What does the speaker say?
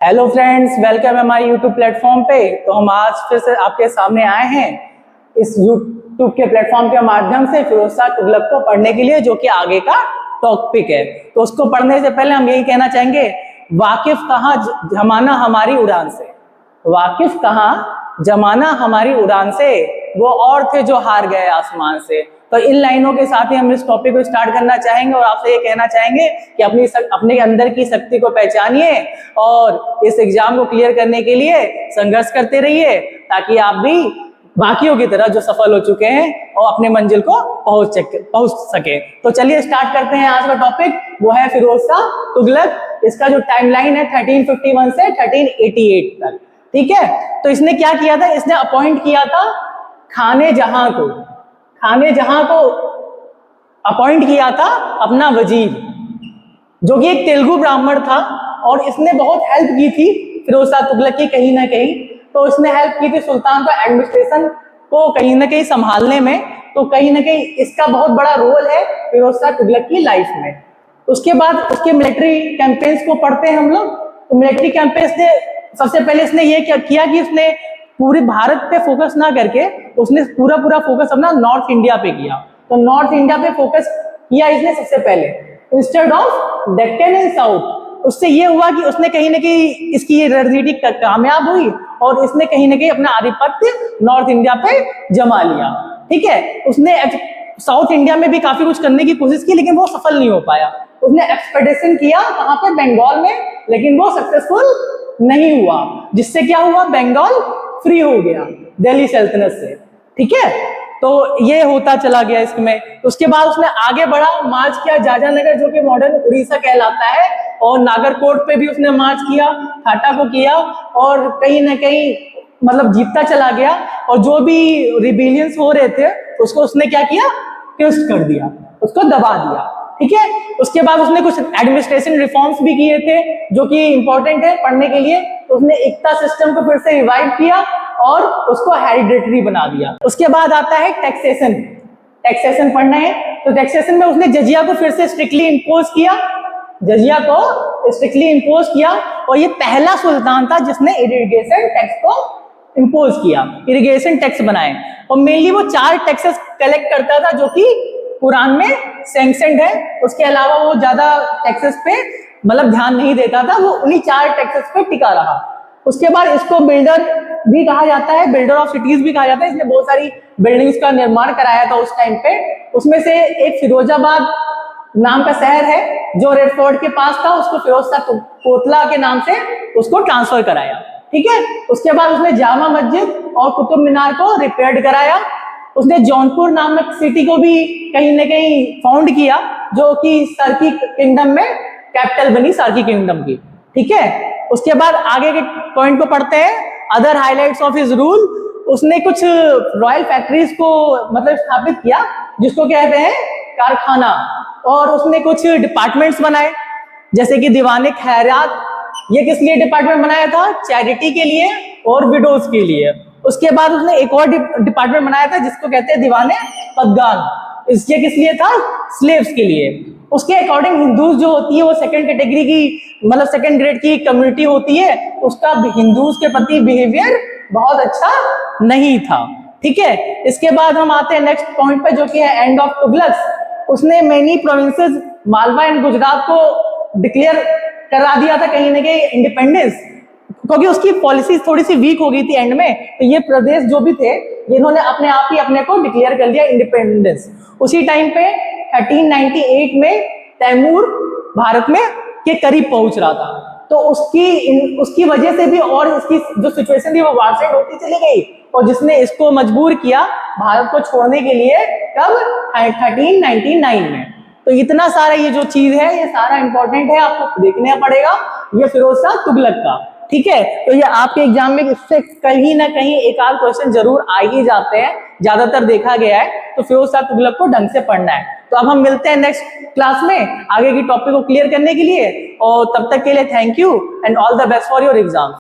Hello friends, welcome है हमारे YouTube platform पे। तो हम आज फिर से आपके सामने आए हैं इस यूट्यूब के प्लेटफॉर्म के माध्यम से फिरोज शाह तुगलक को पढ़ने के लिए, जो कि आगे का टॉपिक है। तो उसको पढ़ने से पहले हम यही कहना चाहेंगे, वाकिफ कहाँ जमाना हमारी उड़ान से, वाकिफ कहाँ जमाना हमारी उड़ान से, वो और थे जो हार गए आसमान से। तो इन लाइनों के साथ ही हम इस टॉपिक को स्टार्ट करना चाहेंगे और आपसे ये कहना चाहेंगे कि अपने अंदर की शक्ति को पहचानिए और इस एग्जाम को क्लियर करने के लिए संघर्ष करते रहिए, ताकि आप भी बाकियों की तरह जो सफल हो चुके हैं और अपने मंजिल को पहुंच सके। तो चलिए स्टार्ट करते हैं। आज का टॉपिक वो है फिरोज शाह तुगलक। इसका जो टाइमलाइन है 1351 से 1388 तक, ठीक है। तो इसने क्या किया था, इसने अपॉइंट किया था खाने जहां को अपॉइंट किया था अपना वजीर, जो कि एक तेलुगु ब्राह्मण था। और इसने बहुत हेल्प की थी फिरोज शाह तुगलक की कहीं ना कहीं। तो इसने हेल्प की थी सुल्तान को एडमिनिस्ट्रेशन को कहीं ना कहीं संभालने में। तो कहीं ना कहीं इसका बहुत बड़ा रोल है फिरोज शाह तुगलक की लाइफ में। उसके बाद उसके मिलिट्री कैंपेन्स को पढ़ते हैं हम लोग। तो मिलिट्री कैंपेन्स ने सबसे पहले इसने ये क्या किया कि उसने पूरे भारत पे फोकस ना करके उसने पूरा फोकस अपना नॉर्थ इंडिया पे किया। तो नॉर्थ इंडिया पे फोकस किया इसने सबसे पहले, instead of Deccan and south. उससे ये हुआ कि उसने कहीं ना कहीं इसकी रणनीति कामयाब हुई और इसने कहीं ना कहीं अपना आधिपत्य नॉर्थ इंडिया पे जमा लिया, ठीक है। उसने साउथ इंडिया में भी काफी कुछ करने की कोशिश की, लेकिन वो सफल नहीं हो पाया। उसने एक्सपेडिशन किया कहाँ पे, बंगाल में, लेकिन वो सक्सेसफुल नहीं हुआ। जिससे क्या हुआ, बंगाल फ्री हो गया दिल्ली सल्तनत से, ठीक है। तो ये होता चला गया इसमें। उसके बाद उसने आगे बढ़ा, मार्च किया जाजानगर, जो कि मॉडर्न उड़ीसा कहलाता है, और नागरकोट पे भी उसने मार्च किया, थाटा को किया, और कहीं ना कहीं मतलब जीतता चला गया। और जो भी रिबेलियंस हो रहे थे उसको उसने क्या किया, ट्विस्ट कर दिया, उसको दबा दिया, ठीक है। उसके बाद उसने कुछ एडमिनिस्ट्रेशन रिफॉर्म्स भी किए थे, जो कि इंपॉर्टेंट है पढ़ने के लिए। तो उसने इक्ता सिस्टम को फिर से रिवाइव किया और उसको हेरिडेटरी बना दिया। उसके बाद आता है टैक्सेशन पढ़ना है। तो टैक्सेशन में उसने जजिया को फिर से स्ट्रिक्टली इंपोज किया, और ये पहला सुल्तान था जिसने इरिगेशन टैक्स को इंपोज किया, इरिगेशन टैक्स बनाए। और मेनली वो 4 टैक्सेस कलेक्ट करता था, जो कि कुरान में सैंक्शनड है। उसके अलावा वो ज्यादा टैक्सेस पे मतलब ध्यान नहीं देता था, वो उन्हीं 4 टैक्सेस पे टिका रहा। उसके बाद इसको बिल्डर भी कहा जाता है, बिल्डर ऑफ सिटीज भी कहा जाता है। इसने बहुत सारी बिल्डिंग्स का निर्माण कराया था उस टाइम पे। उसमें से एक फिरोजाबाद नाम का शहर है जो रेड फोर्ट के पास था, उसको फिरोज शाह कोतला के नाम से उसको ट्रांसफर कराया, ठीक है। उसके बाद उसने जामा मस्जिद और कुतुब मीनार को रिपेयर कराया। उसने जौनपुर नामक सिटी को भी कहीं ना कहीं फाउंड किया, जो कि सार्की किंगडम में कैपिटल बनी, सार्की किंगडम की, ठीक है। उसके बाद आगे के पॉइंट को पढ़ते हैं, other highlights of his rule. उसने कुछ रॉयल फैक्ट्रीज को मतलब स्थापित किया, जिसको कहते हैं कारखाना। और उसने कुछ डिपार्टमेंट्स बनाए, जैसे कि दीवाने खैरात। ये किस लिए डिपार्टमेंट बनाया था, चैरिटी के लिए और विडोज के लिए। उसके बाद उसने एक और डिपार्टमेंट बनाया था, जिसको कहते हैं दीवाने पदगान। इसके किस लिए था, स्लेव्स के लिए। उसके अकॉर्डिंग हिंदूज जो होती है वो सेकंड कैटेगरी की मतलब सेकंड ग्रेड की कम्युनिटी होती है। उसका हिंदूज के प्रति बिहेवियर बहुत अच्छा नहीं था, ठीक है। इसके बाद हम आते हैं नेक्स्ट पॉइंट पे, जो कि है एंड ऑफ तुगलक। उसने many provinces Malwa and Gujarat को डिक्लेयर करा दिया था कहीं ना कहीं इंडिपेंडेंस, क्योंकि उसकी पॉलिसी थोड़ी सी वीक हो गई थी एंड में। तो ये प्रदेश जो भी थे, इन्होंने अपने आप ही अपने को डिक्लेयर कर लिया इंडिपेंडेंस। उसी टाइम पे 1398 में तैमूर भारत में के करीब पहुंच रहा था। तो उसकी वजह से भी और इसकी जो सिचुएशन थी वो वार्सेंट होती चली गई, और जिसने इसको मजबूर किया भारत को छोड़ने के लिए, कब, 1399 में। तो इतना सारा ये जो चीज है ये सारा इंपॉर्टेंट है, आपको देखना पड़ेगा ये फिरोज शाह तुगलक का, ठीक है। तो ये आपके एग्जाम में इससे कहीं ना कहीं एक आध क्वेश्चन जरूर आ ही जाते हैं, ज्यादातर देखा गया है। तो फिरोज शाह तुगलक को ढंग से पढ़ना है। तो अब हम मिलते हैं नेक्स्ट क्लास में आगे की टॉपिक को क्लियर करने के लिए, और तब तक के लिए thank you and all the best for your exam.